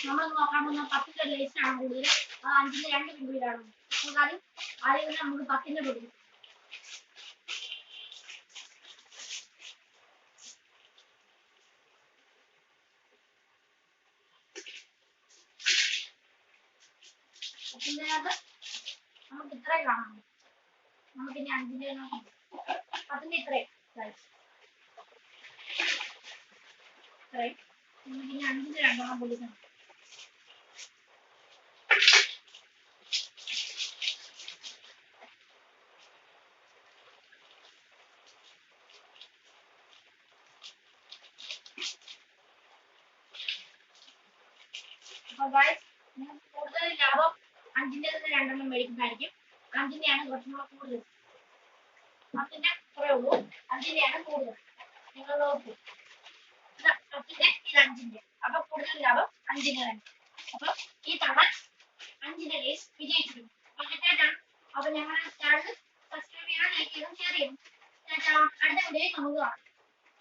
നമ്മൾ നോക്കാൻ പോകുന്ന 10ന്റെ ലേസ് ആണ് കൂടുതൽ, 5ന്റെ 2 പിൻവീടാണ്. നമുക്ക് ആദ്യം തന്നെ നമുക്ക് 10ന്റെ പൊടി. നമുക്ക് ഇത്രയും കാണാം. നമുക്ക് ഇനി 5ന്റെ 10ന്റെ ഇത്രയും നമുക്ക് ഇനി 5ന്റെ 2 പൊടിക്കണം. അപ്പൊ ഗൈസ്, നിങ്ങൾക്ക് കൂടുതൽ ലാഭം 5ന്റെ 2 മേടിക്കുന്നതായിരിക്കും. 5ന്റെയാണ് കുറച്ചുകൂടെ കൂടുതൽ. 10ന്റെ കുറേ ഉള്ളൂ, 5ന്റെയാണ് കൂടുതൽ. നിങ്ങൾ നോക്കൂ, 10ന്റെ ഇത് 5ന്റെ, അപ്പൊ കൂടുതൽ ലാഭം 5ന്റെ തന്നെ. അപ്പൊ ഈ തവണ 5ന്റെ ലേസ് വിജയിച്ചിട്ടുണ്ട്. അപ്പൊ ഞങ്ങളുടെ ചാനൽ സബ്സ്ക്രൈബ് ചെയ്യണം, ലൈക്ക് ചെയ്യണം, ഷെയർ ചെയ്യണം. അടുത്ത വീഡിയോയിൽ നമുക്ക് കാണാം.